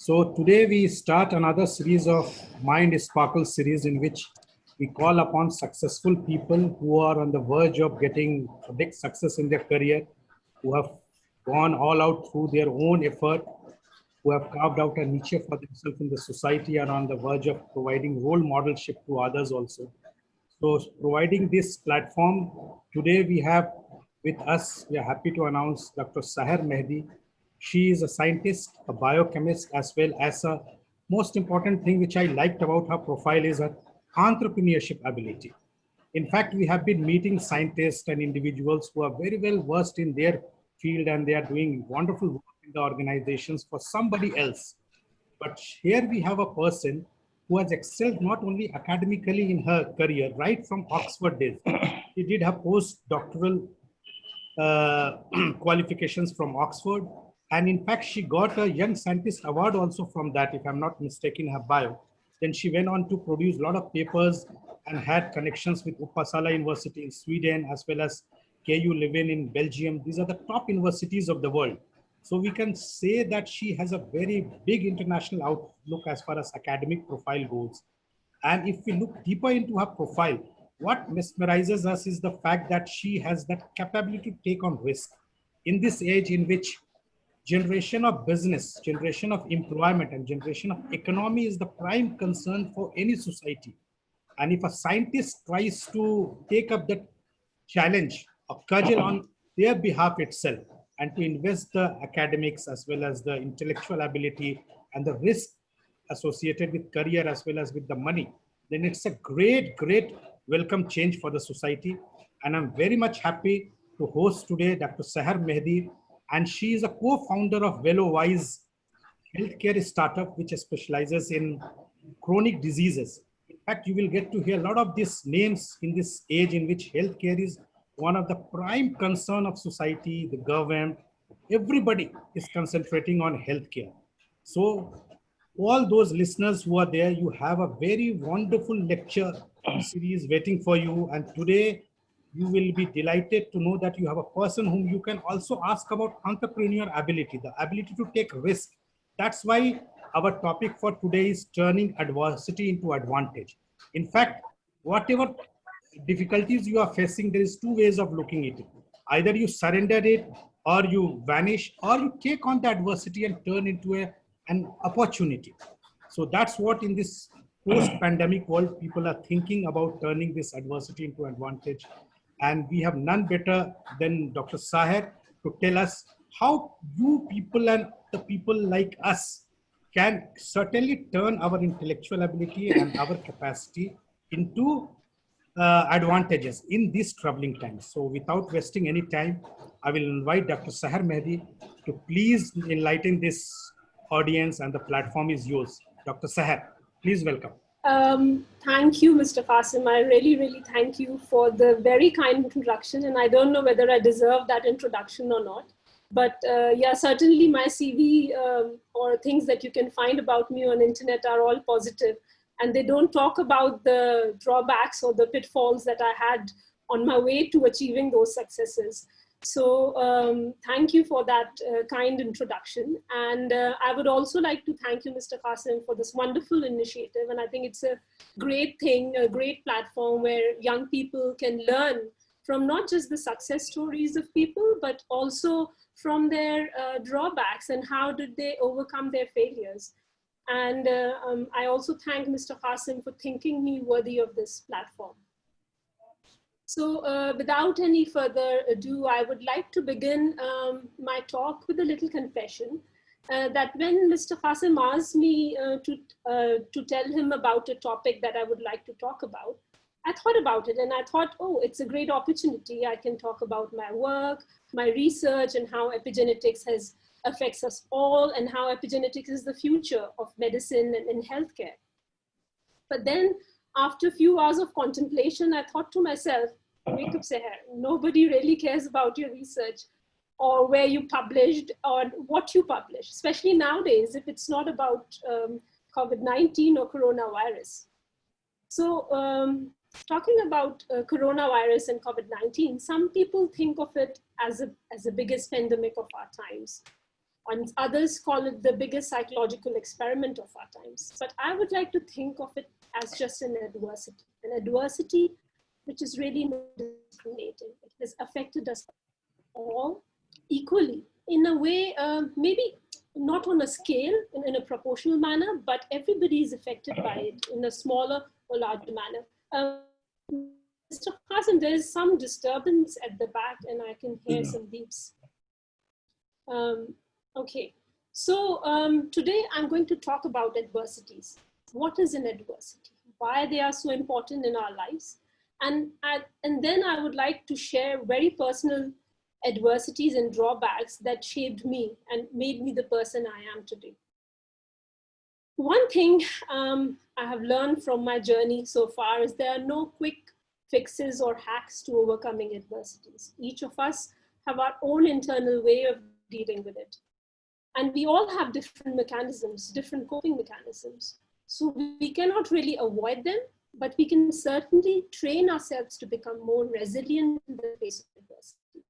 So today we start another series of Mind Sparkle series in which we call upon successful people who are on the verge of getting a big success in their career, who have gone all out through their own effort, who have carved out a niche for themselves in the society and on the verge of providing role modelship to others also. So providing this platform, today we have with us, we are happy to announce Dr. Saher Mehdi. She is a scientist, a biochemist, as well as a most important thing which I liked about her profile is her entrepreneurship ability. In fact, we have been meeting scientists and individuals who are very well versed in their field and they are doing wonderful work in the organizations for somebody else. But here we have a person who has excelled not only academically in her career, right from Oxford days. She did her postdoctoral qualifications from Oxford. And in fact, she got a Young Scientist Award also from that, if I'm not mistaken, her bio. Then she went on to produce a lot of papers and had connections with Uppsala University in Sweden, as well as KU Leuven in Belgium. These are the top universities of the world. So we can say that she has a very big international outlook as far as academic profile goes. And if we look deeper into her profile, what mesmerizes us is the fact that she has that capability to take on risk. In this age in which generation of business, generation of employment, and generation of economy is the prime concern for any society. And if a scientist tries to take up that challenge of cudgel on their behalf itself and to invest the academics as well as the intellectual ability and the risk associated with career as well as with the money, then it's a great welcome change for the society. And I'm very much happy to host today Dr. Saher Mehdi, and she is a co-founder of WellOWise healthcare startup which specializes in chronic diseases. In fact, you will get to hear a lot of these names in this age in which healthcare is one of the prime concern of society, the government, everybody is concentrating on healthcare. So all those listeners who are there, you have a very wonderful lecture series waiting for you. And today you will be delighted to know that you have a person whom you can also ask about entrepreneur ability, the ability to take risk. That's why our topic for today is turning adversity into advantage. In fact, whatever difficulties you are facing, there is two ways of looking at it. Either you surrender it, or you vanish, or you take on the adversity and turn into an opportunity. So that's what in this post-pandemic world, people are thinking about turning this adversity into advantage. And we have none better than Dr. Saher to tell us how you people and the people like us can certainly turn our intellectual ability and our capacity into advantages in these troubling times. So without wasting any time, I will invite Dr. Saher Mehdi to please enlighten this audience, and the platform is yours. Dr. Saher, please welcome. Thank you, Mr. Qasim. I really thank you for the very kind introduction. And I don't know whether I deserve that introduction or not. But yeah, certainly my CV or things that you can find about me on internet are all positive. And they don't talk about the drawbacks or the pitfalls that I had on my way to achieving those successes. So thank you for that kind introduction. And I would also like to thank you, Mr. Qasim, for this wonderful initiative. And I think it's a great thing, a great platform where young people can learn from not just the success stories of people, but also from their drawbacks and how did they overcome their failures. And I also thank Mr. Qasim for thinking me worthy of this platform. So without any further ado, I would like to begin my talk with a little confession that when Mr. Qasim asked me to tell him about a topic that I would like to talk about, I thought about it and I thought, oh, it's a great opportunity. I can talk about my work, my research, and how epigenetics affects us all, and how epigenetics is the future of medicine and in healthcare. But then after a few hours of contemplation, I thought to myself, wake up, Saher, nobody really cares about your research or where you published or what you publish, especially nowadays if it's not about COVID-19 or coronavirus. So talking about coronavirus and COVID-19, some people think of it as the biggest pandemic of our times. And others call it the biggest psychological experiment of our times. But I would like to think of it as just an adversity which is really not discriminating. It has affected us all equally in a way, maybe not on a scale, in a proportional manner, but everybody is affected by it in a smaller or larger manner. Mr. Qasim, there is some disturbance at the back and I can hear some beeps. Okay, so today I'm going to talk about adversities. What is an adversity? Why they are so important in our lives? And then I would like to share very personal adversities and drawbacks that shaped me and made me the person I am today. One thing I have learned from my journey so far is there are no quick fixes or hacks to overcoming adversities. Each of us have our own internal way of dealing with it. And we all have different mechanisms, different coping mechanisms. So we cannot really avoid them, but we can certainly train ourselves to become more resilient in the face of adversity.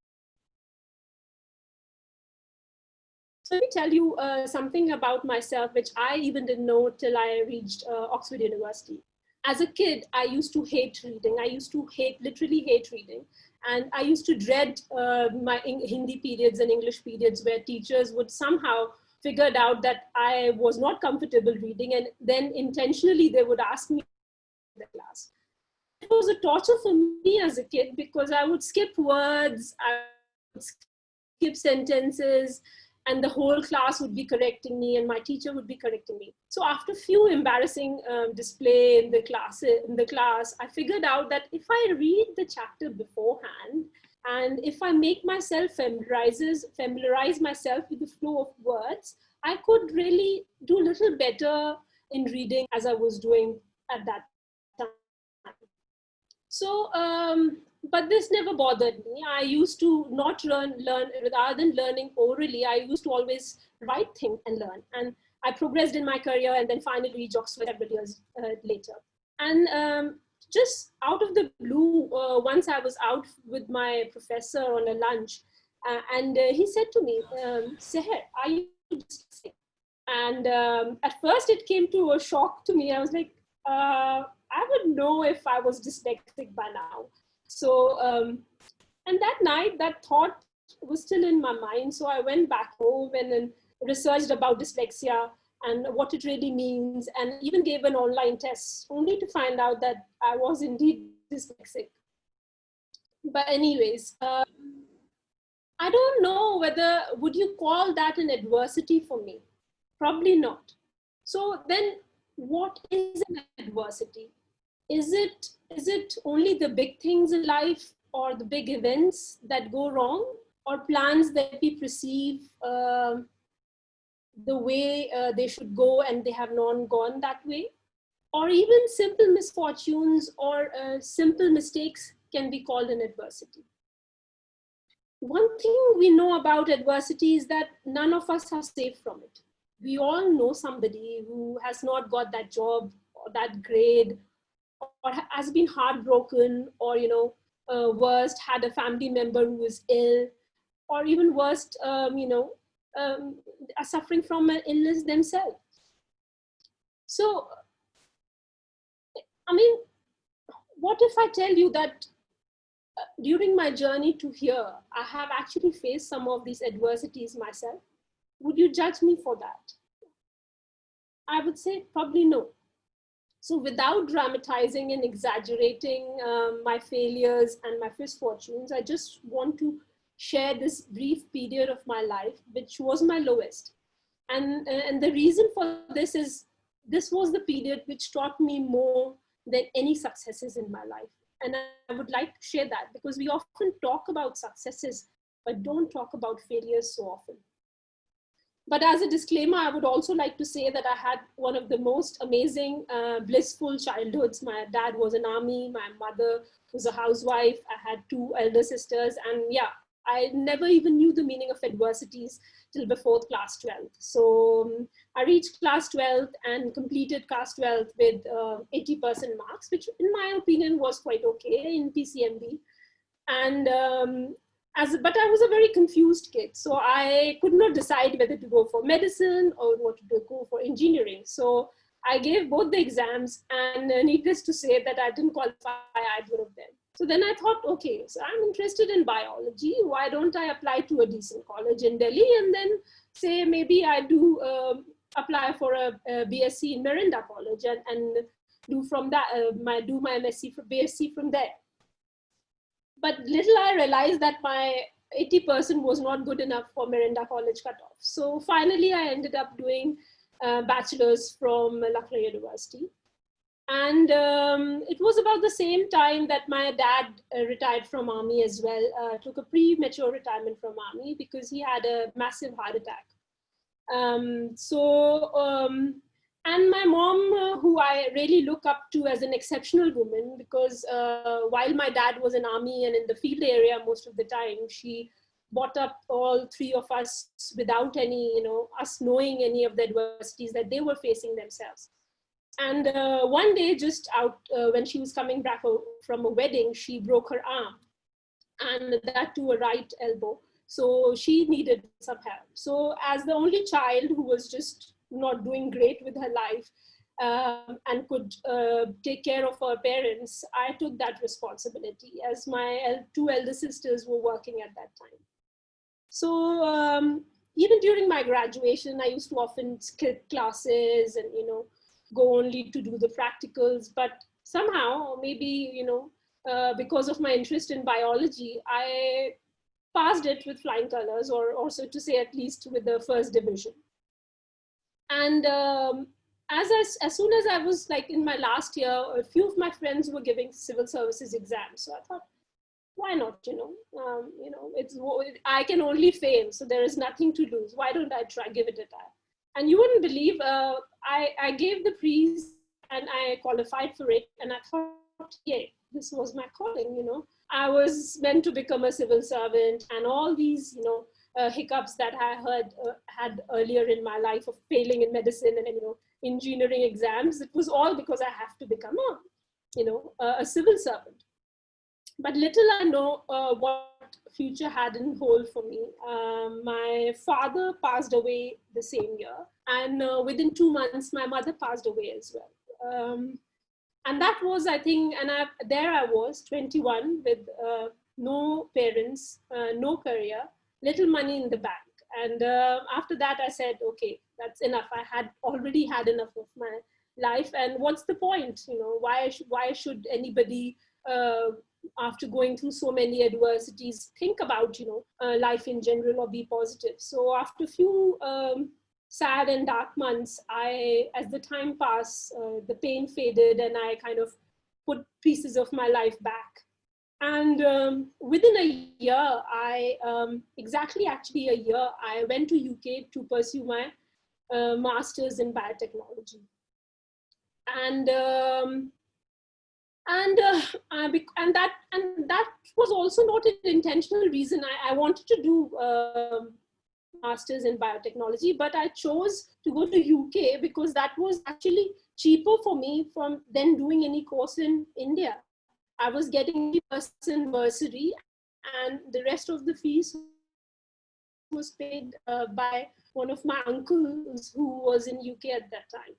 So let me tell you something about myself, which I even didn't know till I reached Oxford University. As a kid, I used to hate reading. I used to literally hate reading. And I used to dread my Hindi periods and English periods where teachers would somehow figured out that I was not comfortable reading. And then intentionally, they would ask me in the class. It was a torture for me as a kid because I would skip words, I would skip sentences, and the whole class would be correcting me and my teacher would be correcting me. So after a few embarrassing display in the class, I figured out that if I read the chapter beforehand and if I make myself familiarize myself with the flow of words, I could really do a little better in reading as I was doing at that time. So, but this never bothered me. I used to not learn, rather than learning orally, I used to always write, think, and learn. And I progressed in my career and then finally reached Oxford several years later. And just out of the blue, once I was out with my professor on a lunch, and he said to me, Saher, are you dyslexic? And at first it came to a shock to me. I was like, I would know if I was dyslexic by now. So, and that night, that thought was still in my mind. So I went back home and then researched about dyslexia and what it really means, and even gave an online test, only to find out that I was indeed dyslexic. But anyways, I don't know whether, would you call that an adversity for me? Probably not. So then what is an adversity? Is it only the big things in life or the big events that go wrong, or plans that we perceive the way they should go and they have not gone that way? Or even simple misfortunes or simple mistakes can be called an adversity. One thing we know about adversity is that none of us are safe from it. We all know somebody who has not got that job or that grade, or has been heartbroken, or worst, had a family member who is ill, or even worst, are suffering from an illness themselves. So, I mean, what if I tell you that during my journey to here, I have actually faced some of these adversities myself? Would you judge me for that? I would say probably no. So without dramatizing and exaggerating my failures and my misfortunes, I just want to share this brief period of my life, which was my lowest. And the reason for this is, this was the period which taught me more than any successes in my life. And I would like to share that, because we often talk about successes, but don't talk about failures so often. But as a disclaimer, I would also like to say that I had one of the most amazing, blissful childhoods. My dad was in army, my mother was a housewife, I had 2 elder sisters, and yeah, I never even knew the meaning of adversities till before class 12th. So I reached class 12th and completed class 12th with 80% marks, which in my opinion was quite okay in PCMB. And But I was a very confused kid. So I could not decide whether to go for medicine or what to go for engineering. So I gave both the exams, and needless to say that I didn't qualify either of them. So then I thought, okay, so I'm interested in biology. Why don't I apply to a decent college in Delhi, and then say maybe I do apply for a BSc in Mirinda College, and do from that do my MSc for BSc from there. But little I realized that my 80% was not good enough for Mirinda College cutoff. So finally, I ended up doing bachelor's from Lucknow University. And it was about the same time that my dad retired from army as well, took a premature retirement from army because he had a massive heart attack. And my mom, who I really look up to as an exceptional woman, because while my dad was in army and in the field area most of the time, she brought up all three of us without any, us knowing any of the adversities that they were facing themselves. And one day, just out when she was coming back from a wedding, she broke her arm, and that to a right elbow. So she needed some help. So as the only child who was just not doing great with her life and could take care of her parents, I took that responsibility as my two elder sisters were working at that time. So even during my graduation, I used to often skip classes and, go only to do the practicals. But somehow, maybe, because of my interest in biology, I passed it with flying colors, or also to say at least with the first division. And as soon as I was like in my last year, a few of my friends were giving civil services exams. So I thought, why not, I can only fail, so there is nothing to lose. Why don't I try, give it a try? And you wouldn't believe, I gave the pre's and I qualified for it. And I thought, yeah, this was my calling, I was meant to become a civil servant, and all these, hiccups that I had earlier in my life of failing in medicine and, engineering exams, it was all because I have to become a civil servant. But little I know what future had in hold for me. My father passed away the same year, and within 2 months, my mother passed away as well. And that was, I think, and there I was, 21, with no parents, no career, little money in the bank. And after that, I said, okay, that's enough. I had already had enough of my life. And what's the point? Why should anybody, after going through so many adversities, think about, life in general or be positive? So after a few sad and dark months, as the time passed, the pain faded, and I kind of put pieces of my life back. And within a year, exactly a year, I went to UK to pursue my master's in biotechnology. And that was also not an intentional reason. I wanted to do master's in biotechnology, but I chose to go to UK because that was actually cheaper for me than doing any course in India. I was getting 80% bursary, and the rest of the fees was paid by one of my uncles who was in UK at that time.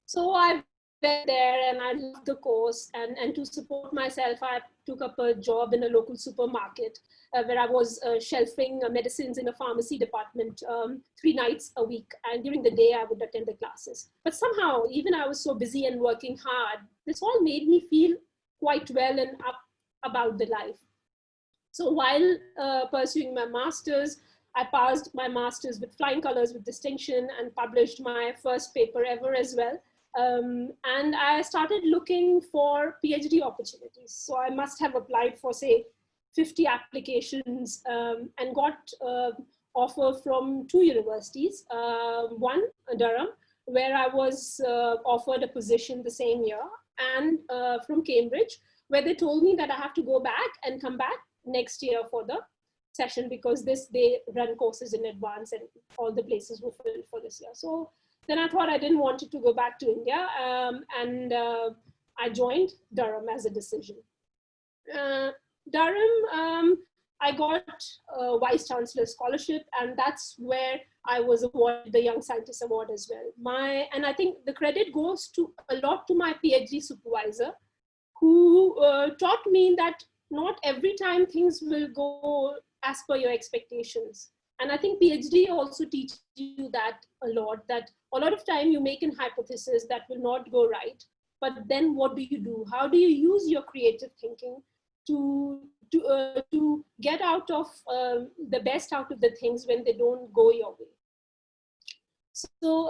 So I went there and I loved the course, and to support myself, I took up a job in a local supermarket where I was shelving medicines in a pharmacy department 3 nights a week. And during the day, I would attend the classes. But somehow, even I was so busy and working hard, this all made me feel quite well and up about the life. So while pursuing my master's, I passed my master's with flying colors, with distinction, and published my first paper ever as well. And I started looking for PhD opportunities. So I must have applied for, say, 50 applications and got offer from 2 universities. One, Durham, where I was offered a position the same year, and from Cambridge, where they told me that I have to go back and come back next year for the session, because they run courses in advance and all the places were filled for this year. So then I thought I didn't want to go back to India, and I joined Durham as a decision. Durham I got a Vice Chancellor Scholarship, and that's where I was awarded the Young Scientist Award as well. And I think the credit goes to a lot to my PhD supervisor, who taught me that not every time things will go as per your expectations. And I think PhD also teaches you that a lot of time you make an hypothesis that will not go right, but then what do you do? How do you use your creative thinking to get out of the best out of the things when they don't go your way? So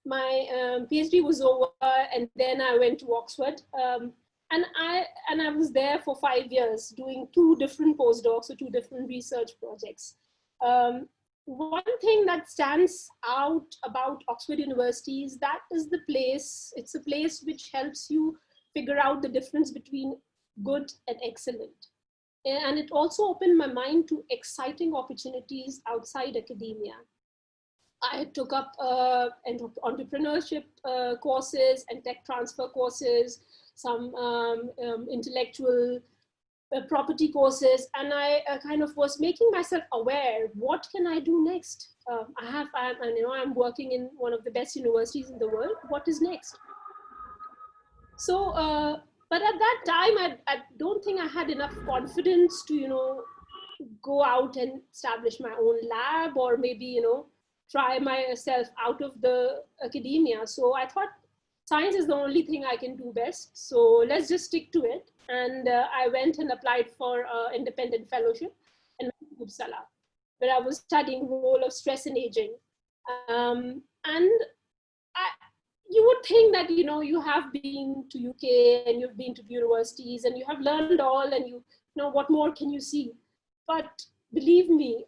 my PhD was over, and then I went to Oxford. And I was there for 5 years doing 2 different postdocs or 2 different research projects. One thing that stands out about Oxford University is that is the place, it's a place which helps you figure out the difference between good and excellent. And it also opened my mind to exciting opportunities outside academia. I took up entrepreneurship courses and tech transfer courses, some intellectual property courses, and I kind of was making myself aware, what can I do next? I'm working in one of the best universities in the world. What is next? So, but at that time, I don't think I had enough confidence to, go out and establish my own lab, or maybe, try myself out of the academia. So I thought science is the only thing I can do best. So let's just stick to it. And I went and applied for independent fellowship in Uppsala, where I was studying role of stress in aging. And you would think that, you have been to UK and you've been to universities and you have learned all, and you know, what more can you see? But believe me,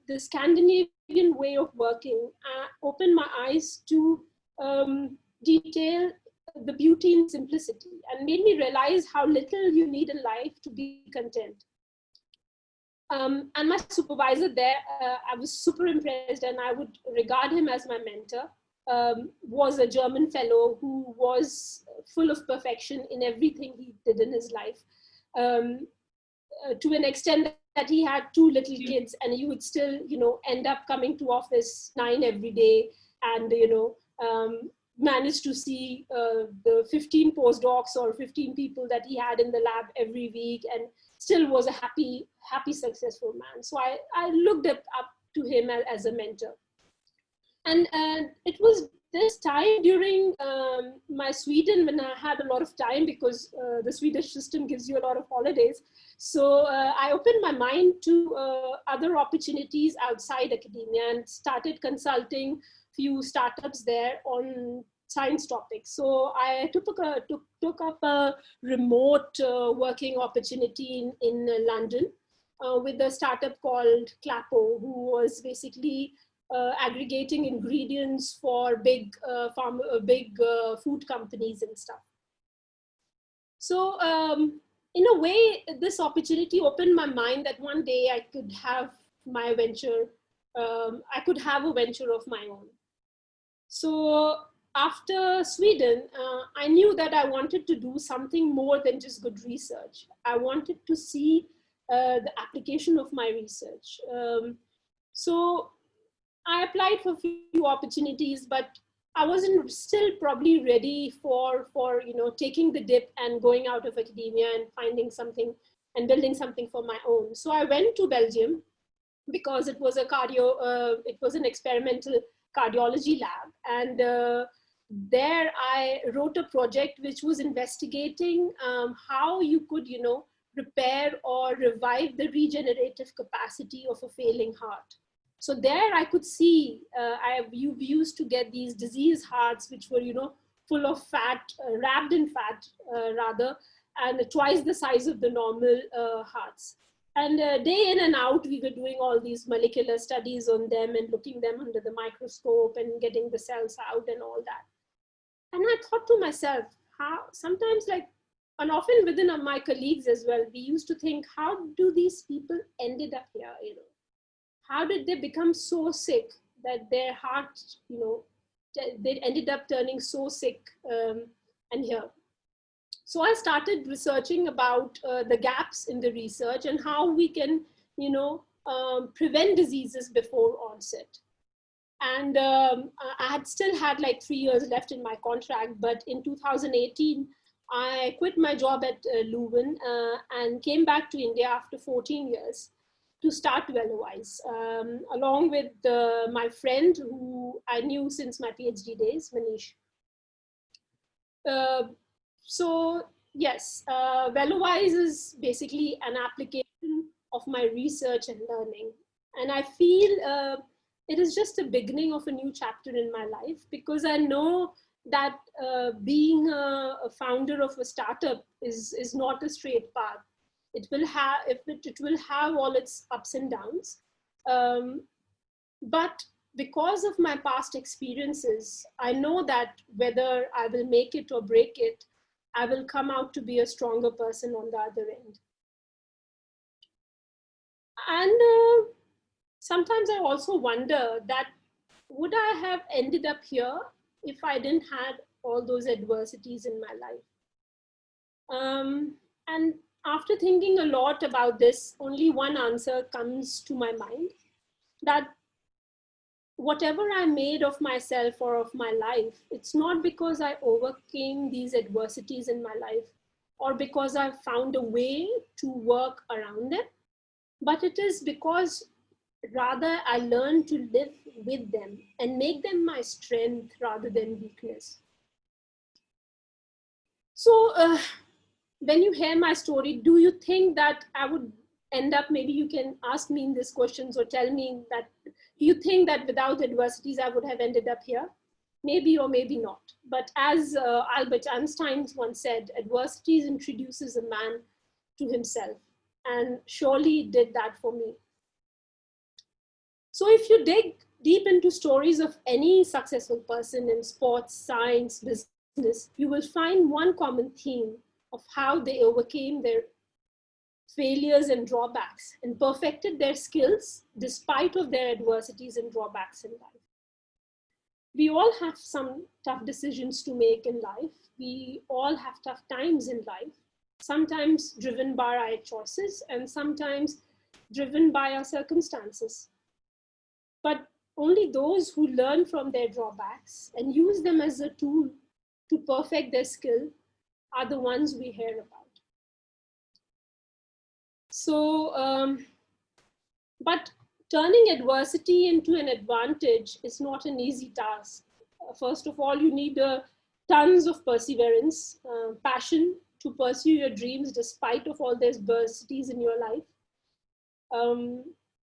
the Scandinavian way of working opened my eyes to detail, the beauty in simplicity, and made me realize how little you need in life to be content. And my supervisor there, I was super impressed, and I would regard him as my mentor, was a German fellow who was full of perfection in everything he did in his life, to an extent that he had 2 little kids, and he would still, end up coming to office 9 every day, and, managed to see the 15 postdocs or 15 people that he had in the lab every week, and still was a happy, successful man. So I looked up to him as a mentor. And it was this time during my Sweden, when I had a lot of time, because the Swedish system gives you a lot of holidays. So I opened my mind to other opportunities outside academia and started consulting few startups there on science topics. So I took up a remote working opportunity in London with a startup called Clappo, who was basically aggregating ingredients for big food companies and stuff. So in a way, this opportunity opened my mind that one day I could have my venture, I could have a venture of my own. So after Sweden, I knew that I wanted to do something more than just good research. I wanted to see the application of my research. So I applied for a few opportunities, but I wasn't still probably ready for taking the dip and going out of academia and finding something and building something for my own. So I went to Belgium because it was it was an experimental cardiology lab, and there I wrote a project which was investigating how you could repair or revive the regenerative capacity of a failing heart. So there I could see, you used to get these disease hearts, which were, full of fat, wrapped in fat rather, and twice the size of the normal hearts. And day in and out, we were doing all these molecular studies on them and looking them under the microscope and getting the cells out and all that. And I thought to myself, how sometimes, and often within my colleagues as well, we used to think, how do these people ended up here, How did they become so sick that their heart, they ended up turning so sick and here? So I started researching about the gaps in the research and how we can, prevent diseases before onset. And I had still had like 3 years left in my contract, but in 2018, I quit my job at Leuven and came back to India after 14 years to start WellOWise, along with my friend who I knew since my PhD days, Manish. So yes, WellOWise is basically an application of my research and learning. And I feel it is just a beginning of a new chapter in my life, because I know that being a founder of a startup is not a straight path. It will have all its ups and downs. But because of my past experiences, I know that whether I will make it or break it, I will come out to be a stronger person on the other end. And sometimes I also wonder that would I have ended up here if I didn't had all those adversities in my life? And after thinking a lot about this, only one answer comes to my mind, that whatever I made of myself or of my life, it's not because I overcame these adversities in my life or because I found a way to work around them, but it is because rather I learned to live with them and make them my strength rather than weakness. So when you hear my story, do you think that I would end up, maybe you can ask me in these questions or tell me that, do you think that without adversities, I would have ended up here? Maybe or maybe not. But as Albert Einstein once said, adversities introduces a man to himself, and surely it did that for me. So if you dig deep into stories of any successful person in sports, science, business, you will find one common theme of how they overcame their failures and drawbacks and perfected their skills despite of their adversities and drawbacks in life. We all have some tough decisions to make in life. We all have tough times in life, sometimes driven by our choices and sometimes driven by our circumstances. But only those who learn from their drawbacks and use them as a tool to perfect their skill are the ones we hear about. So, but turning adversity into an advantage is not an easy task. First of all, you need tons of perseverance, passion to pursue your dreams despite of all the adversities in your life.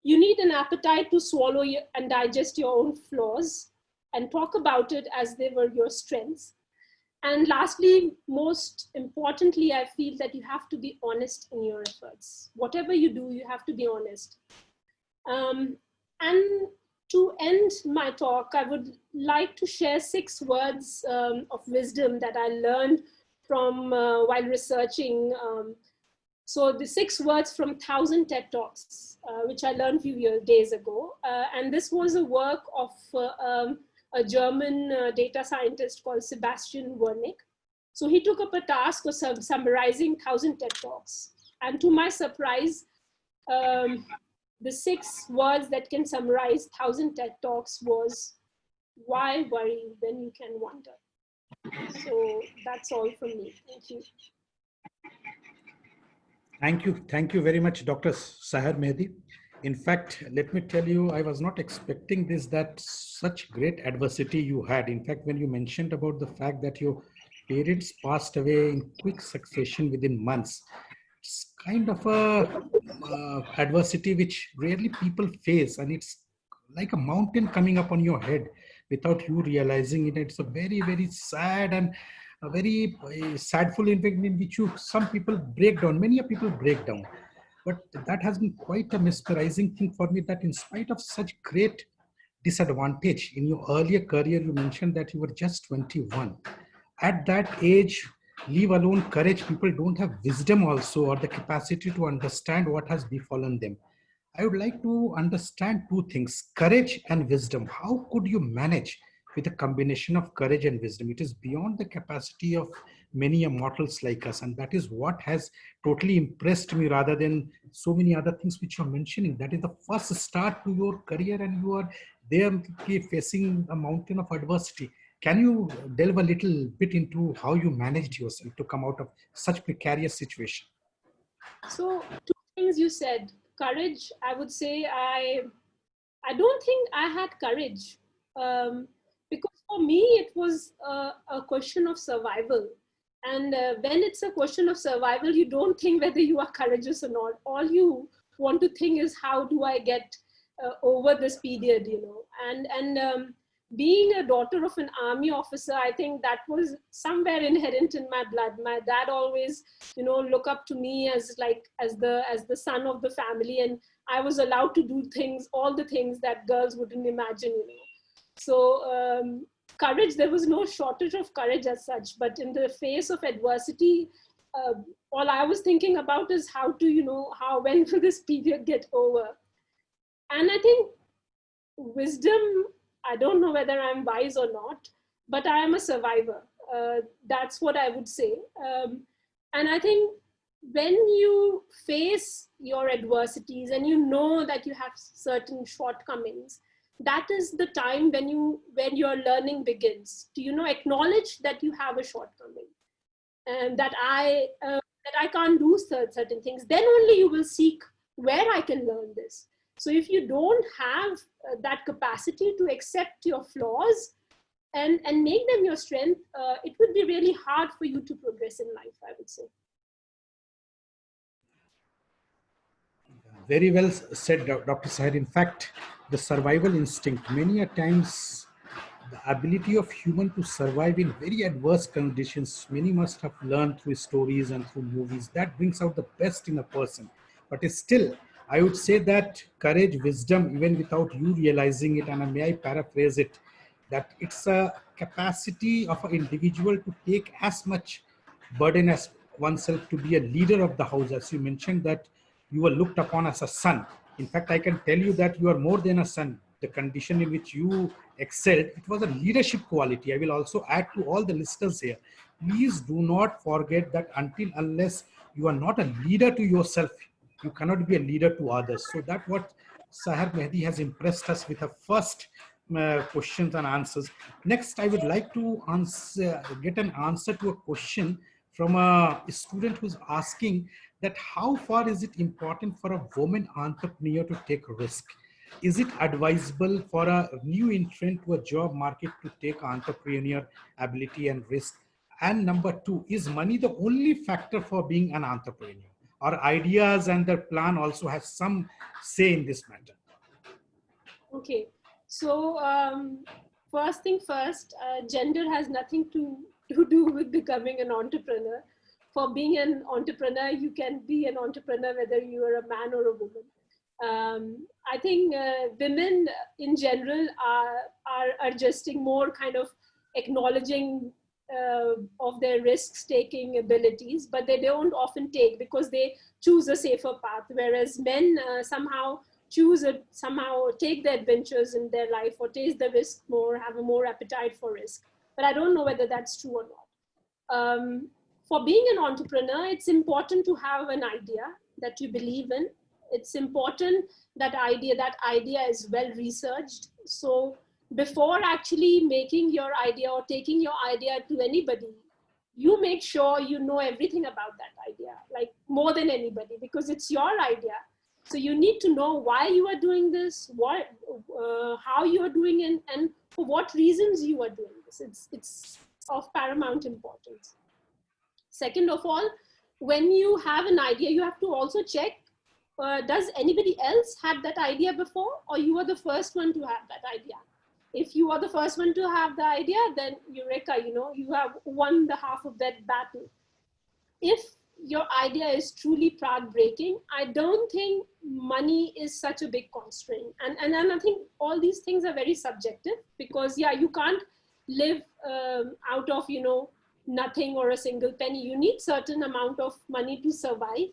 You need an appetite to swallow and digest your own flaws and talk about it as they were your strengths. And lastly, most importantly, I feel that you have to be honest in your efforts. Whatever you do, you have to be honest. And to end my talk, I would like to share 6 words of wisdom that I learned from while researching. So the 6 words from 1,000 TED Talks, which I learned a few days ago. And this was a work of a German data scientist called Sebastian Wernick. So he took up a task of summarizing 1,000 TED Talks. And to my surprise, the 6 words that can summarize 1,000 TED Talks was, why worry when you can wonder? So that's all from me. Thank you. Thank you very much, Dr. Saher Mehdi. In fact, let me tell you, I was not expecting this, that such great adversity you had. In fact, when you mentioned about the fact that your parents passed away in quick succession within months, it's kind of a adversity which rarely people face, and it's like a mountain coming up on your head without you realizing it. It's a very, very sad and a very sadful event in which some people break down, many people break down. But that has been quite a mesmerizing thing for me, that in spite of such great disadvantage in your earlier career, you mentioned that you were just 21. At that age, leave alone courage, people don't have wisdom also or the capacity to understand what has befallen them. I would like to understand 2 things, courage and wisdom. How could you manage with a combination of courage and wisdom? It is beyond the capacity of many mortals like us. And that is what has totally impressed me, rather than so many other things which you're mentioning. That is the first start to your career, and you are there facing a mountain of adversity. Can you delve a little bit into how you managed yourself to come out of such precarious situation? So two things you said. Courage, I would say I don't think I had courage, because for me it was a question of survival. And when it's a question of survival, you don't think whether you are courageous or not. All you want to think is, how do I get over this period, you know? And being a daughter of an army officer, I think that was somewhere inherent in my blood. My dad always, you know, look up to me as like as the son of the family, and I was allowed to do things, all the things that girls wouldn't imagine, you know. So courage, there was no shortage of courage as such, but in the face of adversity, all I was thinking about is how to, you know, when will this period get over? And I think wisdom, I don't know whether I'm wise or not, but I am a survivor. That's what I would say. And I think when you face your adversities and you know that you have certain shortcomings, that is the time when your learning begins to, you know, acknowledge that you have a shortcoming, and that I can't do certain things. Then only you will seek where I can learn this. So if you don't have that capacity to accept your flaws and make them your strength, it would be really hard for you to progress in life, I would say. Very well said, Dr. Saher. In fact, the survival instinct, many a times, the ability of human to survive in very adverse conditions, many must have learned through stories and through movies. That brings out the best in a person. But still, I would say that courage, wisdom, even without you realizing it, and may I paraphrase it, that it's a capacity of an individual to take as much burden as oneself, to be a leader of the house. As you mentioned that you were looked upon as a son. In fact, I can tell you that you are more than a son. The condition in which you excelled, it was a leadership quality. I will also add to all the listeners here, please do not forget that until unless you are not a leader to yourself, you cannot be a leader to others. So that what Sahar Mehdi has impressed us with her first questions and answers. Next, I would like to get an answer to a question from a student who's asking that how far is it important for a woman entrepreneur to take risk? Is it advisable for a new entrant to a job market to take entrepreneur ability and risk? And number two, is money the only factor for being an entrepreneur? Or ideas and their plan also have some say in this matter? Okay, so first thing first, gender has nothing to do with becoming an entrepreneur. For being an entrepreneur, you can be an entrepreneur whether you are a man or a woman. I think women in general are adjusting more, kind of acknowledging of their risk-taking abilities, but they don't often take because they choose a safer path, whereas men somehow take the adventures in their life or take the risk more, have a more appetite for risk. But I don't know whether that's true or not. For being an entrepreneur, it's important to have an idea that you believe in. It's important that idea is well researched. So before actually making your idea or taking your idea to anybody, you make sure you know everything about that idea, like more than anybody, because it's your idea. So you need to know why you are doing this, how you are doing it, and for what reasons you are doing this. It's of paramount importance. Second of all, when you have an idea, you have to also check, does anybody else have that idea before, or you are the first one to have that idea? If you are the first one to have the idea, then eureka, you know, you have won the half of that battle. If your idea is truly path breaking, I don't think money is such a big constraint. And I think all these things are very subjective, because yeah, you can't live out of, you know, nothing or a single penny. You need certain amount of money to survive.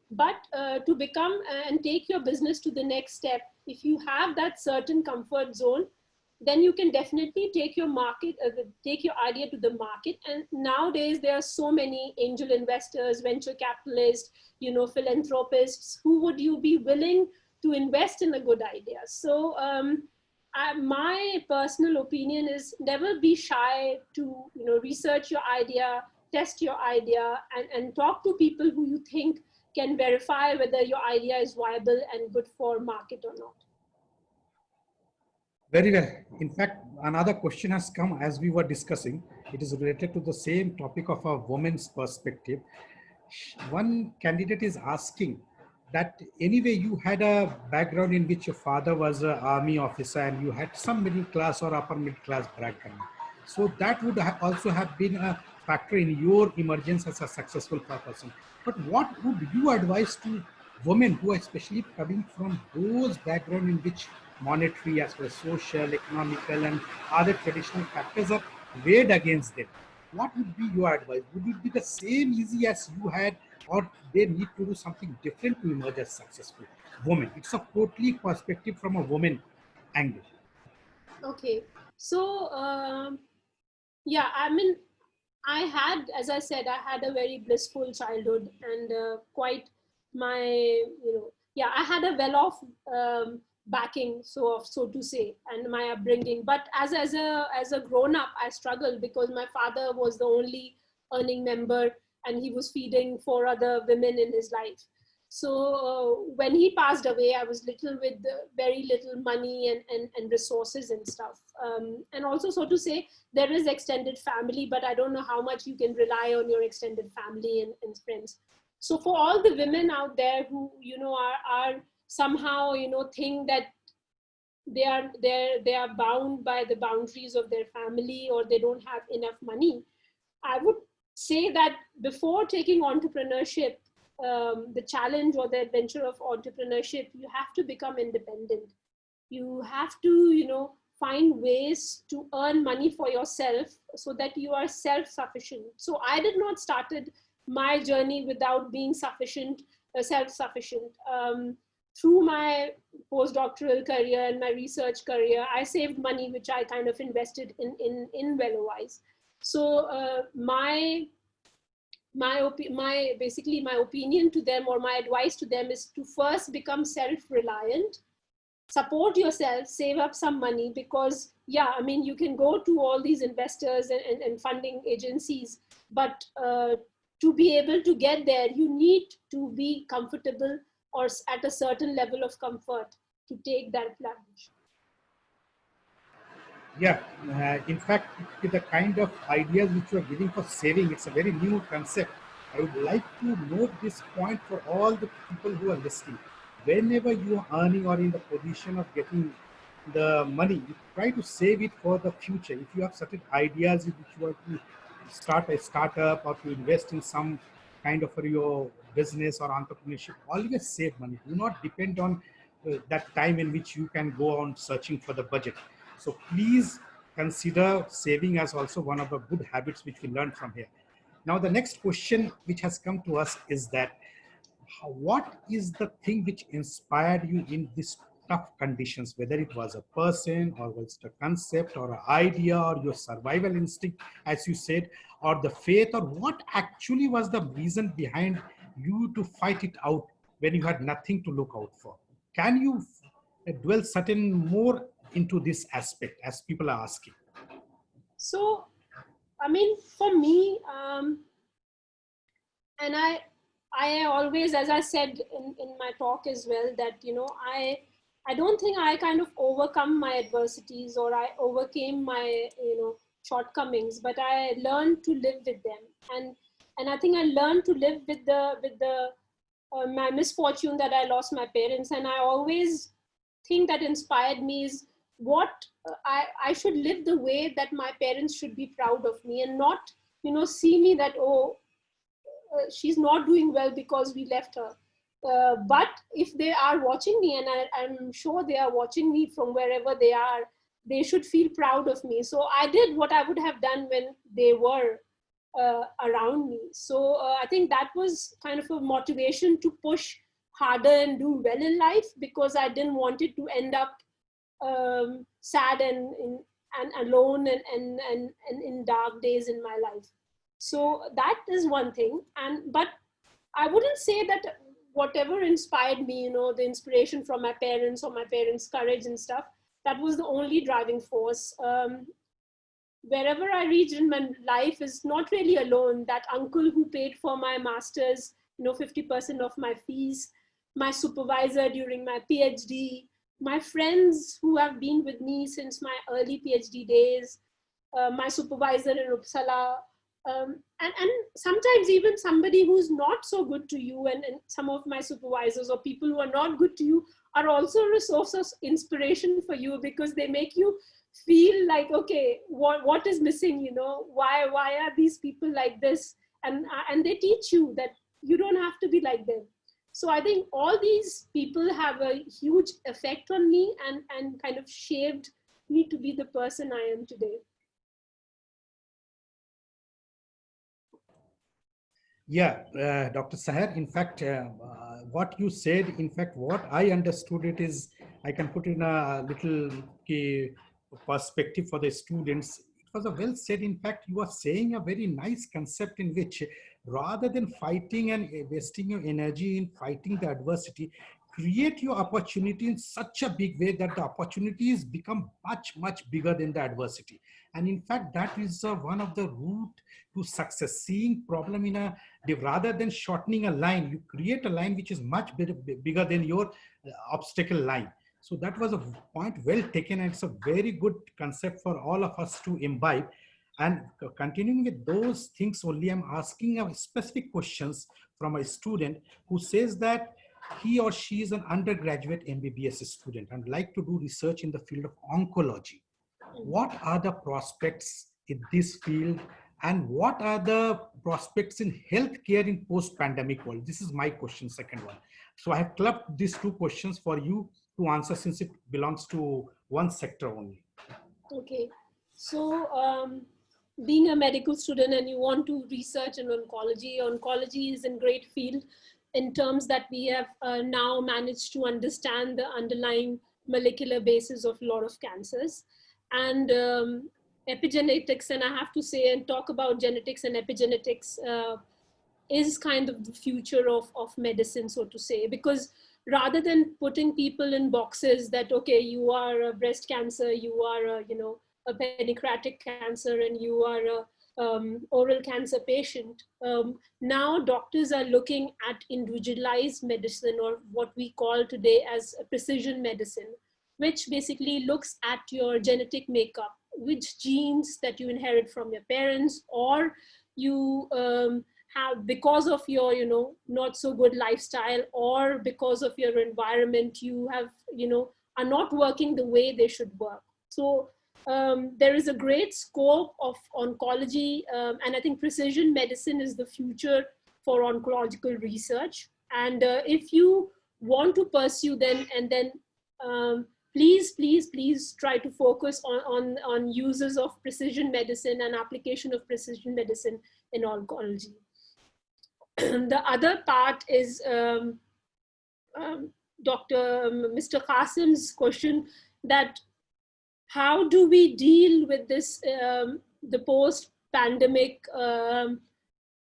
But to become and take your business to the next step, if you have that certain comfort zone, then you can definitely take your take your idea to the market. And nowadays there are so many angel investors, venture capitalists, philanthropists, who would you be willing to invest in a good idea. So my personal opinion is never be shy to research your idea, test your idea, and talk to people who you think can verify whether your idea is viable and good for market or not. Very well. In fact, another question has come as we were discussing. It is related to the same topic of a woman's perspective. One candidate is asking that anyway you had a background in which your father was an army officer and you had some middle class or upper middle class background. So that would also have been a factor in your emergence as a successful person. But what would you advise to women who are especially coming from those background in which monetary as well as social, economical and other traditional factors are weighed against them? What would be your advice? Would it be the same easy as you had, or they need to do something different to emerge as successful women? It's a totally perspective from a woman angle. Okay, so yeah, I mean, I had, as I said, I had a very blissful childhood, and quite my, yeah, I had a well-off backing, so to say, and my upbringing. But as a grown-up, I struggled because my father was the only earning member, and he was feeding 4 other women in his life. So when he passed away, I was little with very little money and resources and stuff. And also, so to say, there is extended family, but I don't know how much you can rely on your extended family and friends. So for all the women out there who, are somehow, think that they are bound by the boundaries of their family, or they don't have enough money, I would say that before taking entrepreneurship, the challenge or the adventure of entrepreneurship, you have to become independent. You have to, find ways to earn money for yourself so that you are self-sufficient. So I did not started my journey without being self-sufficient. Through my postdoctoral career and my research career, I saved money, which I kind of invested in WellOWise. So basically my opinion to them, or my advice to them, is to first become self-reliant, support yourself, save up some money, because yeah, I mean, you can go to all these investors and funding agencies, but to be able to get there, you need to be comfortable or at a certain level of comfort to take that plunge. Yeah, in fact, with the kind of ideas which you are giving for saving, it's a very new concept. I would like to note this point for all the people who are listening. Whenever you are earning or in the position of getting the money, you try to save it for the future. If you have certain ideas which you want to start a startup or to invest in some kind of your business or entrepreneurship, always save money. Do not depend on that time in which you can go on searching for the budget. So please consider saving as also one of the good habits which we learned from here. Now, the next question which has come to us is that what is the thing which inspired you in these tough conditions, whether it was a person or was it a concept or an idea or your survival instinct, as you said, or the faith, or what actually was the reason behind you to fight it out when you had nothing to look out for? Can you dwell certain more into this aspect as people are asking? So, I mean, for me, and I always, as I said in my talk as well, that, I don't think I kind of overcome my adversities or I overcame my, shortcomings, but I learned to live with them. And I think I learned to live with my misfortune that I lost my parents. And I always think that inspired me is what I should live the way that my parents should be proud of me, and not, see me that, oh, she's not doing well because we left her. But if they are watching me, and I'm sure they are watching me from wherever they are, they should feel proud of me. So I did what I would have done when they were around me. So I think that was kind of a motivation to push harder and do well in life, because I didn't want it to end up sad and alone and in dark days in my life. So that is one thing. But I wouldn't say that whatever inspired me, the inspiration from my parents or my parents' courage and stuff, that was the only driving force. Wherever I reached in my life is not really alone. That uncle who paid for my master's, 50% of my fees, my supervisor during my PhD, my friends who have been with me since my early PhD days, my supervisor in Uppsala, and sometimes even somebody who's not so good to you, and some of my supervisors or people who are not good to you are also a source of inspiration for you, because they make you feel like, okay, what is missing, why are these people like this, and they teach you that you don't have to be like them. So I think all these people have a huge effect on me and kind of shaped me to be the person I am today. Yeah, Dr. Saher, in fact, what you said, in fact, what I understood it is, I can put in a little perspective for the students. It was a well said. In fact, you are saying a very nice concept in which, rather than fighting and wasting your energy in fighting the adversity, create your opportunity in such a big way that the opportunities become much, much bigger than the adversity. And in fact, that is one of the route to success. Seeing problem in a, rather than shortening a line, you create a line which is much bigger than your obstacle line. So that was a point well taken, and it's a very good concept for all of us to imbibe. And continuing with those things only, I'm asking a specific questions from a student who says that he or she is an undergraduate MBBS student and like to do research in the field of oncology. What are the prospects in this field, and what are the prospects in healthcare in post-pandemic world? This is my question, second one. So I have clubbed these two questions for you to answer, since it belongs to one sector only. Okay. So being a medical student and you want to research in oncology is a great field in terms that we have now managed to understand the underlying molecular basis of a lot of cancers. And epigenetics, and I have to say and talk about genetics and epigenetics, is kind of the future of medicine, so to say, because rather than putting people in boxes that, okay, you are a breast cancer, you are a pancreatic cancer, and you are a oral cancer patient, now doctors are looking at individualized medicine, or what we call today as precision medicine, which basically looks at your genetic makeup, which genes that you inherit from your parents, or you have because of your not so good lifestyle, or because of your environment, you have are not working the way they should work. So there is a great scope of oncology, and I think precision medicine is the future for oncological research. And if you want to pursue them, and then please try to focus on uses of precision medicine and application of precision medicine in oncology. The other part is Mr. Qasim's question, that how do we deal with this, the post-pandemic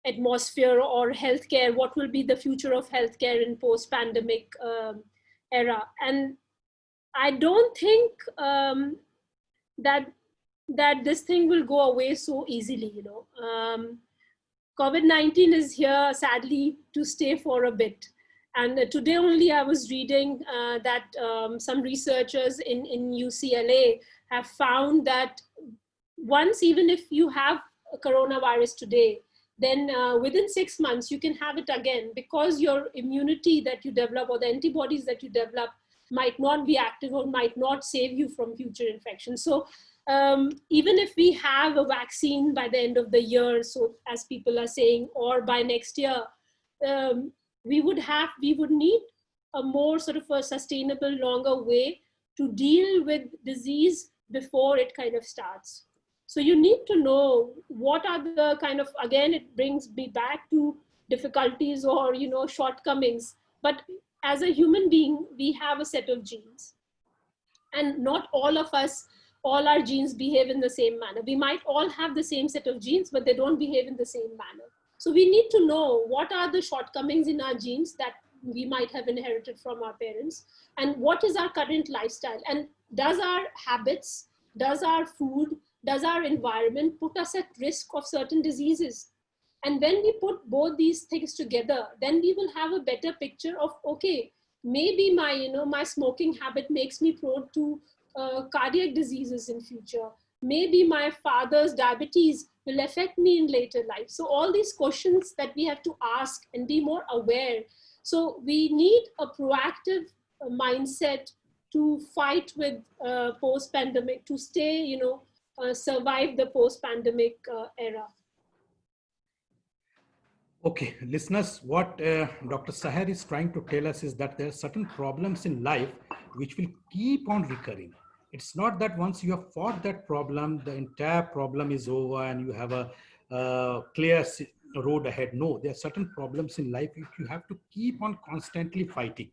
atmosphere or healthcare? What will be the future of healthcare in post-pandemic era? And I don't think that this thing will go away so easily. COVID-19 is here, sadly, to stay for a bit. And today only I was reading that some researchers in UCLA have found that once, even if you have a coronavirus today, then within 6 months you can have it again, because your immunity that you develop, or the antibodies that you develop, might not be active or might not save you from future infections. So even if we have a vaccine by the end of the year, so as people are saying, or by next year, we would need a more sort of a sustainable, longer way to deal with disease before it kind of starts. So you need to know what are the kind of, again, it brings me back to difficulties or, shortcomings. But as a human being, we have a set of genes. And not all of us, all our genes behave in the same manner. We might all have the same set of genes, but they don't behave in the same manner. So we need to know what are the shortcomings in our genes that we might have inherited from our parents, and what is our current lifestyle, and does our habits, does our food, does our environment put us at risk of certain diseases. And when we put both these things together, then we will have a better picture of, okay, maybe my, my smoking habit makes me prone to cardiac diseases in future. Maybe my father's diabetes will affect me in later life. So all these questions that we have to ask and be more aware. So we need a proactive mindset to fight with post-pandemic, to stay, survive the post-pandemic era. Okay, listeners, what Dr. Saher is trying to tell us is that there are certain problems in life which will keep on recurring. It's not that once you have fought that problem, the entire problem is over and you have a clear road ahead. No, there are certain problems in life which you have to keep on constantly fighting.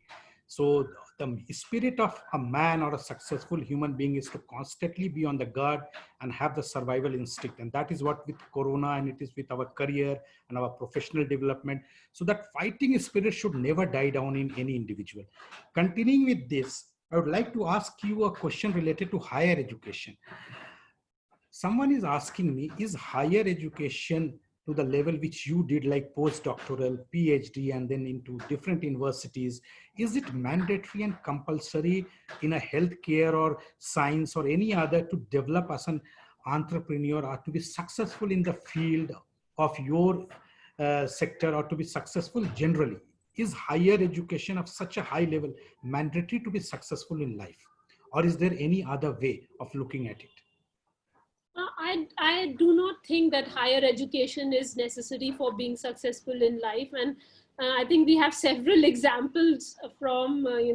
So the spirit of a man or a successful human being is to constantly be on the guard and have the survival instinct. And that is what with Corona, and it is with our career and our professional development. So that fighting spirit should never die down in any individual. Continuing with this, I would like to ask you a question related to higher education. Someone is asking me, is higher education to the level which you did, like postdoctoral, PhD, and then into different universities, is it mandatory and compulsory in a healthcare or science or any other to develop as an entrepreneur or to be successful in the field of your sector or to be successful generally? Is higher education of such a high level mandatory to be successful in life? Or is there any other way of looking at it? I do not think that higher education is necessary for being successful in life. And I think we have several examples from, I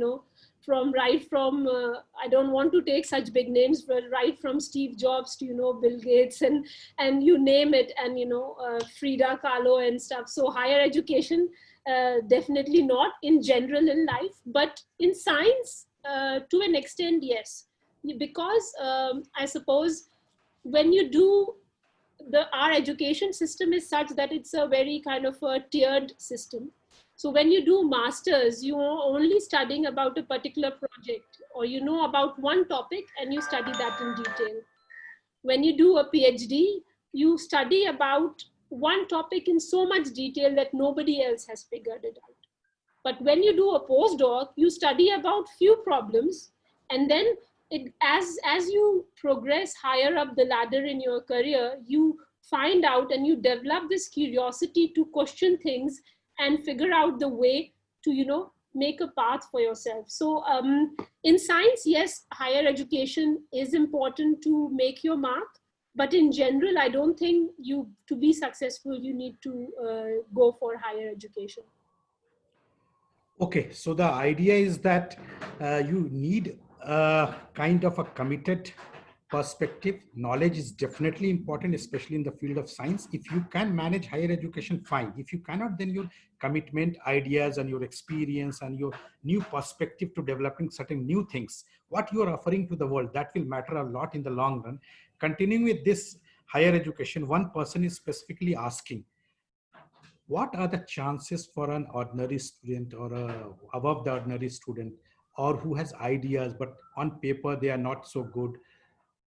don't want to take such big names, but right from Steve Jobs to, Bill Gates and you name it, and, Frida Kahlo and stuff. So higher education, definitely not in general in life, but in science, to an extent, yes. Because I suppose when you do our education system is such that it's a very kind of a tiered system. So when you do masters, you are only studying about a particular project, or you know about one topic and you study that in detail. When you do a PhD, you study about one topic in so much detail that nobody else has figured it out. But when you do a postdoc, you study about few problems, and then as you progress higher up the ladder in your career, you find out and you develop this curiosity to question things and figure out the way to, make a path for yourself. So in science, yes, higher education is important to make your mark. But in general, I don't think to be successful, you need to go for higher education. Okay, so the idea is that you need a kind of a committed perspective. Knowledge is definitely important, especially in the field of science. If you can manage higher education, fine. If you cannot, then your commitment, ideas, and your experience and your new perspective to developing certain new things, what you are offering to the world, that will matter a lot in the long run. Continuing with this higher education, one person is specifically asking, what are the chances for an ordinary student or above the ordinary student, or who has ideas but on paper they are not so good,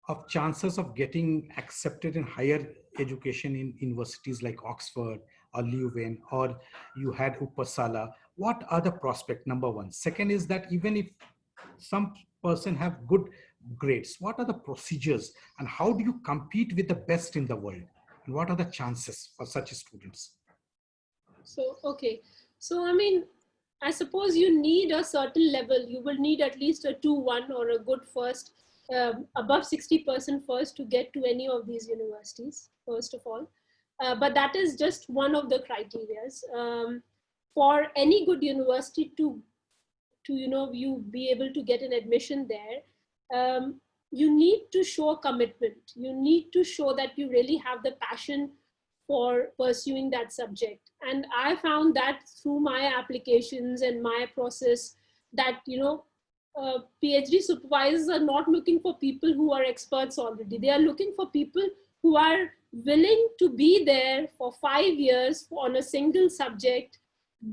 of chances of getting accepted in higher education in universities like Oxford or Leuven, or you had Uppsala? What are the prospect, number one? Second is that even if some person have good grades, what are the procedures and how do you compete with the best in the world, and what are the chances for such students? So, okay. So, I mean, I suppose you need a certain level. You will need at least a 2-1 or a good first, above 60% first to get to any of these universities, first of all. But that is just one of the criterias. For any good university to you be able to get an admission there, you need to show commitment. You need to show that you really have the passion for pursuing that subject. And I found that through my applications and my process, that PhD supervisors are not looking for people who are experts already. They are looking for people who are willing to be there for 5 years on a single subject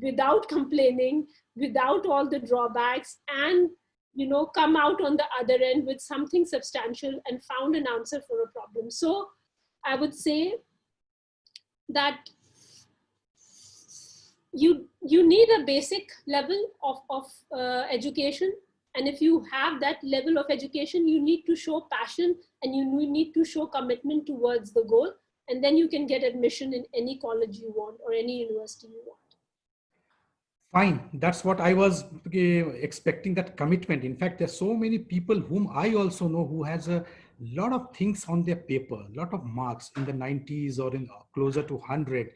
without complaining, without all the drawbacks, and come out on the other end with something substantial and found an answer for a problem. So I would say that you need a basic level of education, and if you have that level of education, you need to show passion and you need to show commitment towards the goal, and then you can get admission in any college you want or any university you want. Fine, that's what I was expecting, that commitment. In fact, there's so many people whom I also know who has a lot of things on their paper, a lot of marks in the 90s or in closer to 100.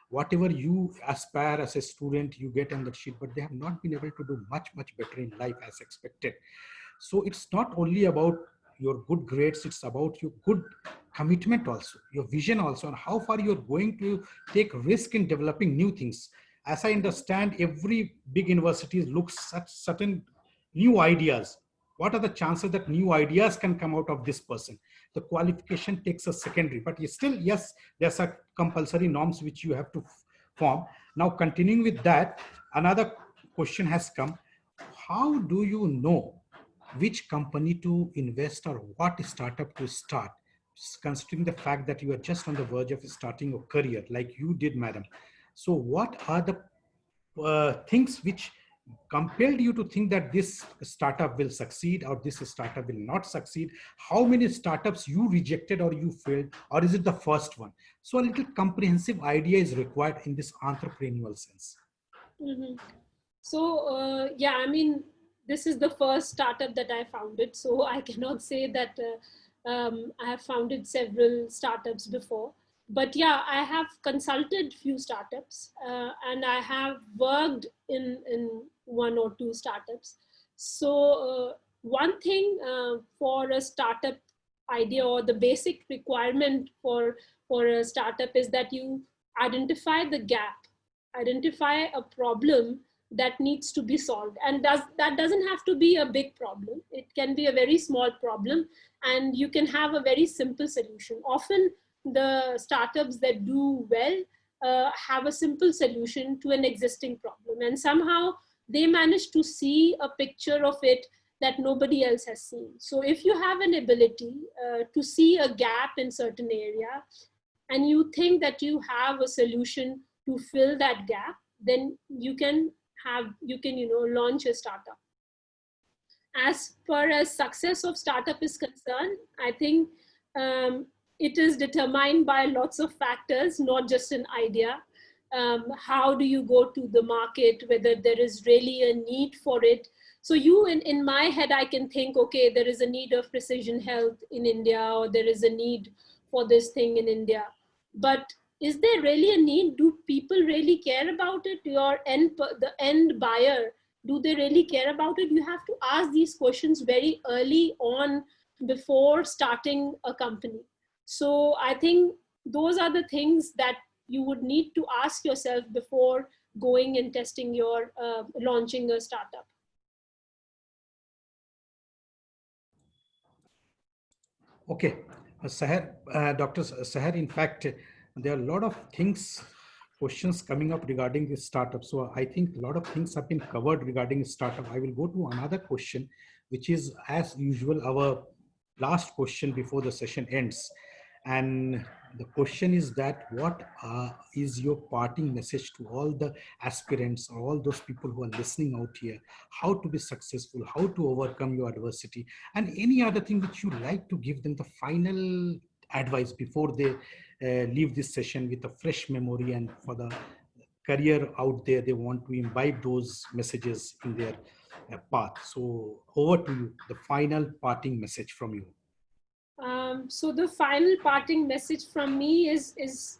Whatever you aspire as a student, you get on that sheet, but they have not been able to do much better in life as expected. So it's not only about your good grades, it's about your good commitment also, your vision also, and how far you're going to take risk in developing new things. As I understand, every big university looks at certain new ideas. What are the chances that new ideas can come out of this person? The qualification takes a secondary, but still, yes, there's a compulsory norms which you have to form. Now, continuing with that, another question has come. How do you know which company to invest or what startup to start, considering the fact that you are just on the verge of starting your career like you did, madam? So what are the things which compelled you to think that this startup will succeed or this startup will not succeed? How many startups you rejected or you failed, or is it the first one? So a little comprehensive idea is required in this entrepreneurial sense. Mm-hmm. So yeah, I mean, this is the first startup that I founded, so I cannot say that I have founded several startups before. But yeah, I have consulted few startups, and I have worked in one or two startups. So one thing for a startup idea, or the basic requirement for a startup, is that you identify the gap, identify a problem that needs to be solved, and that doesn't have to be a big problem. It can be a very small problem, and you can have a very simple solution. Often the startups that do well have a simple solution to an existing problem, and somehow they manage to see a picture of it that nobody else has seen. So if you have an ability to see a gap in certain area, and you think that you have a solution to fill that gap, then you can launch a startup. As far as success of startup is concerned, I think it is determined by lots of factors, not just an idea. How do you go to the market, whether there is really a need for it? So in my head, I can think, okay, there is a need of precision health in India, or there is a need for this thing in India. But is there really a need? Do people really care about it? The end buyer, do they really care about it? You have to ask these questions very early on before starting a company. So I think those are the things that you would need to ask yourself before going and testing your launching a startup. Okay, Sahar, Dr. Sahar, in fact, there are a lot of things, questions coming up regarding this startup. So I think a lot of things have been covered regarding startup. I will go to another question, which is, as usual, our last question before the session ends. And the question is that what is your parting message to all the aspirants, or all those people who are listening out here, how to be successful, how to overcome your adversity, and any other thing which you like to give them the final advice before they leave this session with a fresh memory, and for the career out there, they want to imbibe those messages in their path. So over to you, the final parting message from you. So the final parting message from me is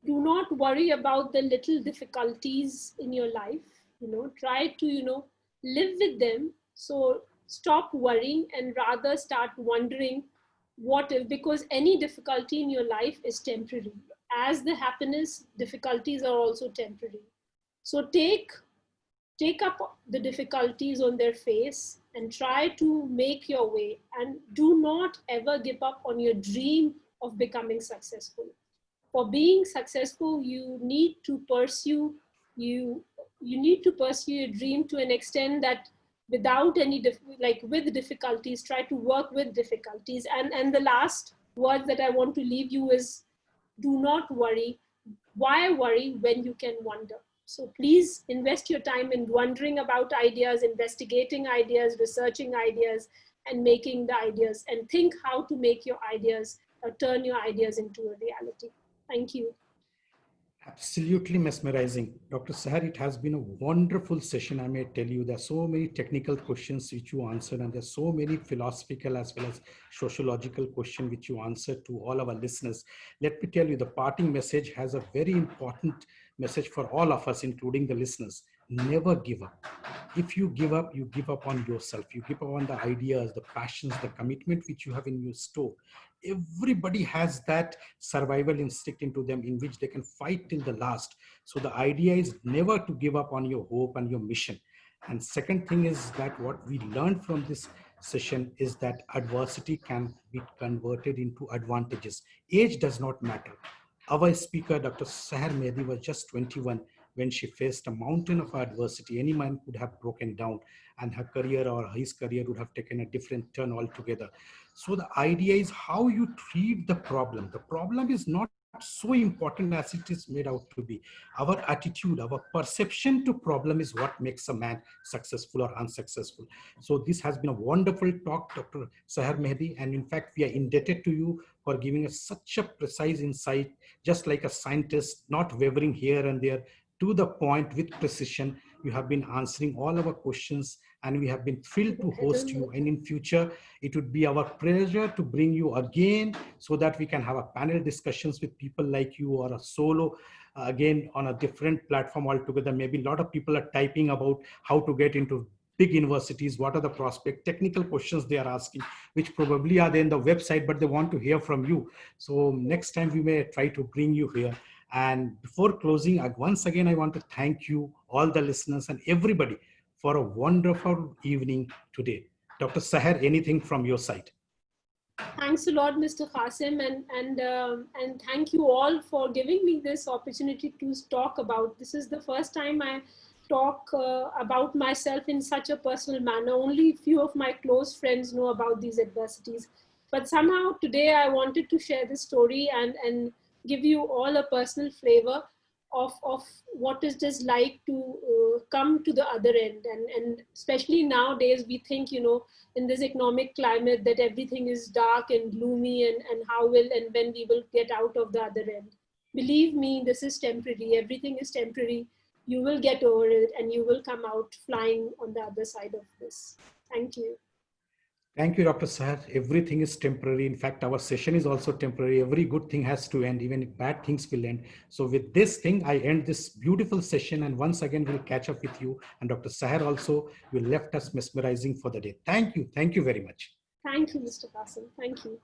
do not worry about the little difficulties in your life. Try to live with them. So stop worrying and rather start wondering what if, because any difficulty in your life is temporary. As the happiness, difficulties are also temporary. So take take up the difficulties on their face and try to make your way, and do not ever give up on your dream of becoming successful. For being successful, you need to pursue you you need to pursue your dream to an extent that without any like with difficulties, try to work with difficulties. And the last word that I want to leave you is, do not worry. Why worry when you can wonder? So please invest your time in wondering about ideas, investigating ideas, researching ideas, and making the ideas, and think how to make your ideas, turn your ideas into a reality. Thank you. Absolutely mesmerizing. Dr. Saher, it has been a wonderful session. I may tell you, there are so many technical questions which you answered, and there's so many philosophical as well as sociological questions which you answered to all our listeners. Let me tell you, the parting message has a very important message for all of us, including the listeners. Never give up. If you give up on yourself. You give up on the ideas, the passions, the commitment which you have in your store. Everybody has that survival instinct into them in which they can fight till the last. So the idea is never to give up on your hope and your mission. And second thing is that what we learned from this session is that adversity can be converted into advantages. Age does not matter. Our speaker, Dr. Saher Mehdi, was just 21 when she faced a mountain of adversity. Any man could have broken down, and her career or his career would have taken a different turn altogether. So the idea is how you treat the problem. The problem is not so important as it is made out to be. Our attitude, our perception to problem is what makes a man successful or unsuccessful. So this has been a wonderful talk, Dr. Saher Mehdi, and in fact, we are indebted to you for giving us such a precise insight, just like a scientist, not wavering here and there, to the point with precision. You have been answering all our questions, and we have been thrilled to host you. And in future, it would be our pleasure to bring you again so that we can have a panel discussions with people like you, or a solo again on a different platform altogether. Maybe a lot of people are typing about how to get into big universities, what are the prospect, technical questions they are asking, which probably are there in the website, but they want to hear from you. So next time we may try to bring you here. And before closing, once again, I want to thank you, all the listeners and everybody, for a wonderful evening today. Dr. Saher, anything from your side? Thanks a lot, Mr. Qasim, and thank you all for giving me this opportunity to talk about. This is the first time I talk about myself in such a personal manner. Only few of my close friends know about these adversities, but somehow today I wanted to share this story and give you all a personal flavor of what is this like to come to the other end. And especially nowadays, we think, in this economic climate, that everything is dark and gloomy, and how will and when we will get out of the other end. Believe me, this is temporary. Everything is temporary. You will get over it, and you will come out flying on the other side of this. Thank you. Thank you, Dr. Saher. Everything is temporary. In fact, our session is also temporary. Every good thing has to end, even if bad things will end. So with this thing, I end this beautiful session. And once again, we'll catch up with you. And Dr. Saher also, you left us mesmerizing for the day. Thank you. Thank you very much. Thank you, Mr. Qasim. Thank you.